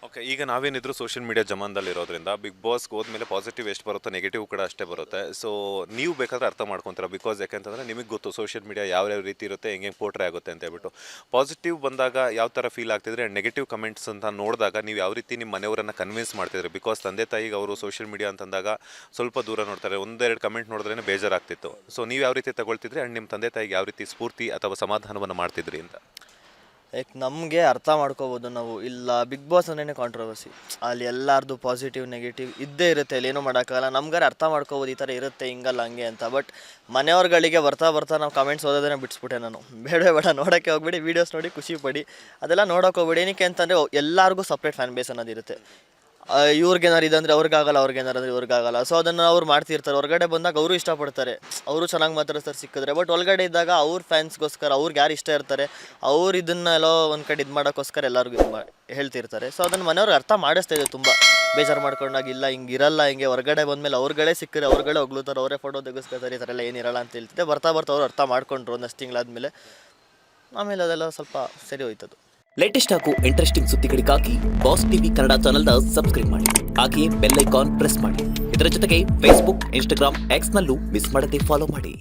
Okay, ಈಗ ನಾವೇನಿದ್ರು social media ಜಮಾನದಲ್ಲಿ ಇರೋದ್ರಿಂದ big ಬಾಸ್ಗೆ ಹೋದ್ಮೇಲೆ ಪಾಸಿಟಿವ್ ಎಷ್ಟು ಬರುತ್ತೋ ನೆಗೆಟಿವ್ ಕೂಡ ಅಷ್ಟೇ ಬರುತ್ತೆ. ಸೊ ನೀವು ಬೇಕಾದ್ರೆ ಅರ್ಥ ಮಾಡ್ಕೊತೀರ, ಬಿಕಾಸ್ ಯಾಕೆಂತಂದರೆ ನಿಮಗೆ ಗೊತ್ತು ಸೋಷಿಯಲ್ ಮೀಡಿಯಾ ಯಾವ ರೀತಿ ಇರುತ್ತೆ, ಹೆಂಗೆ ಪೋಟ್ರೆ ಆಗುತ್ತೆ ಅಂತ ಹೇಳ್ಬಿಟ್ಟು. ಪಾಸಿಟಿವ್ ಬಂದಾಗ ಯಾವ ಥರ ಫೀಲ್ ಆಗ್ತಿದ್ರೆ, ನೆಗೆಟಿವ್ ಕಮೆಂಟ್ಸ್ ಅಂತ ನೋಡಿದಾಗ ನೀವು ಯಾವ ರೀತಿ ನಿಮ್ಮ ಮನೆಯವರನ್ನು ಕನ್ವಿನ್ಸ್ ಮಾಡ್ತಿದ್ರಿ? ಬಿಕಾಸ್ ತಂದೆ ತಾಯಿಗೆ ಅವರು ಸೋಷಿಯಲ್ ಮೀಡಿಯಾ ಅಂತಂದಾಗ ಸ್ವಲ್ಪ ದೂರ ನೋಡ್ತಾರೆ, ಒಂದೆರಡು ಕಮೆಂಟ್ ನೋಡಿದ್ರೇ ಬೇಜಾರಾಗ್ತಿತ್ತು. ಸೊ ನೀವು ಯಾವ ರೀತಿ ತಗೊಳ್ತಿದ್ರಿ ಆ್ಯಂಡ್ ನಿಮ್ಮ ತಂದೆ ತಾಯಿಗೆ ಯಾವ ರೀತಿ ಸ್ಫೂರ್ತಿ ಅಥವಾ ಸಮಾಧಾನವನ್ನು ಮಾಡ್ತಿದ್ರಿ ಅಂತ? ಲೈಕ್ ನಮಗೆ ಅರ್ಥ ಮಾಡ್ಕೋಬೋದು ನಾವು. ಇಲ್ಲ ಬಿಗ್ ಬಾಸ್ ಅಂದ್ರೇ ಕಾಂಟ್ರವರ್ಸಿ, ಅಲ್ಲಿ ಎಲ್ಲರದು ಪಾಸಿಟಿವ್ ನೆಗೆಟಿವ್ ಇದ್ದೇ ಇರುತ್ತೆ, ಅಲ್ಲಿ ಏನೂ ಮಾಡೋಕ್ಕಾಗಲ್ಲ. ನಮ್ಗಾರೆ ಅರ್ಥ ಮಾಡ್ಕೋಬೋದು ಈ ಥರ ಇರುತ್ತೆ, ಹಿಂಗಲ್ಲ ಹಂಗೆ ಅಂತ. ಬಟ್ ಮನೆಯವ್ರುಗಳಿಗೆ ಬರ್ತಾ ನಾವು ಕಮೆಂಟ್ಸ್ ಓದೋದನ್ನೇ ಬಿಡಿಸ್ಬಿಟ್ಟೆ ನಾನು. ಬೇಡ ನೋಡೋಕ್ಕೆ ಹೋಗ್ಬಿಡಿ, ವೀಡಿಯೋಸ್ ನೋಡಿ ಖುಷಿ ಪಡಿ, ಅದೆಲ್ಲ ನೋಡೋಕೆ ಹೋಗ್ಬಿಡಿ. ಏನಕ್ಕೆ ಅಂತಂದರೆ ಎಲ್ಲರಿಗೂ ಸಪ್ರೇಟ್ ಫ್ಯಾನ್ ಬೇಸ್ ಅನ್ನೋದಿರುತ್ತೆ. ಇವ್ರಿಗೇನಾರು ಇದಂದರೆ ಅವ್ರಿಗಾಗಲ್ಲ, ಅವ್ರಿಗೇನಾರಂದ್ರೆ ಇವ್ರಿಗಾಗಲ್ಲ. ಸೊ ಅದನ್ನು ಅವ್ರು ಮಾಡ್ತಿರ್ತಾರೆ. ಹೊರಗಡೆ ಬಂದಾಗ ಅವರು ಇಷ್ಟಪಡ್ತಾರೆ, ಅವರು ಚೆನ್ನಾಗಿ ಮಾತಾಡ್ತಾರೆ ಸಿಕ್ಕಿದ್ರೆ. ಬಟ್ ಒಳಗಡೆ ಇದ್ದಾಗ ಅವ್ರ ಫ್ಯಾನ್ಸ್ಗೋಸ್ಕರ ಅವ್ರಿಗೆ ಯಾರು ಇಷ್ಟ ಇರ್ತಾರೆ ಅವ್ರು ಇದನ್ನೆಲ್ಲೋ ಒಂದು ಕಡೆ ಇದು ಮಾಡೋಕ್ಕೋಸ್ಕರ ಎಲ್ಲರಿಗೂ ಹೇಳ್ತಿರ್ತಾರೆ. ಸೊ ಅದನ್ನು ಮನೆಯವ್ರಿಗೆ ಅರ್ಥ ಮಾಡಿಸ್ತಾ ಇದೆ ತುಂಬ. ಬೇಜಾರು ಮಾಡ್ಕೊಂಡಾಗ ಇಲ್ಲ ಹಿಂಗೆ ಇರಲ್ಲ, ಹಿಂಗೆ ಹೊರಗಡೆ ಬಂದಮೇಲೆ ಅವ್ರುಗಳೇ ಸಿಕ್ಕರೆ ಅವ್ರುಗಳೇ ಹೊಗ್ಲುತ್ತಾರೆ, ಅವರೇ ಫೋಟೋ ತೆಗೆಸ್ಕೊತಾರೆ, ಈ ಥರ ಎಲ್ಲ ಏನಿರಲ್ಲ ಅಂತ ಹೇಳ್ತಿದ್ದೆ. ಬರ್ತಾ ಅವ್ರು ಅರ್ಥ ಮಾಡ್ಕೊಂಡ್ರು ಒಂದಷ್ಟು ತಿಂಗಳಾದಮೇಲೆ. ಆಮೇಲೆ ಅದೆಲ್ಲ ಸ್ವಲ್ಪ ಸರಿ ಹೋಯ್ತದು. ಲೇಟೆಸ್ಟ್ ಹಾಗೂ ಇಂಟ್ರೆಸ್ಟಿಂಗ್ ಸುದ್ದಿಗಳಿಗಾಗಿ ಬಾಸ್ ಟಿವಿ ಕನ್ನಡ ಚಾನೆಲ್ನ ಸಬ್ಸ್ಕ್ರೈಬ್ ಮಾಡಿ. ಹಾಗೆಯೇ ಬೆಲ್ ಐಕಾನ್ ಪ್ರೆಸ್ ಮಾಡಿ. ಇದರ ಜೊತೆಗೆ ಫೇಸ್ಬುಕ್, ಇನ್ಸ್ಟಾಗ್ರಾಮ್, ಎಕ್ಸ್ನಲ್ಲೂ ಮಿಸ್ ಮಾಡದೆ ಫಾಲೋ ಮಾಡಿ.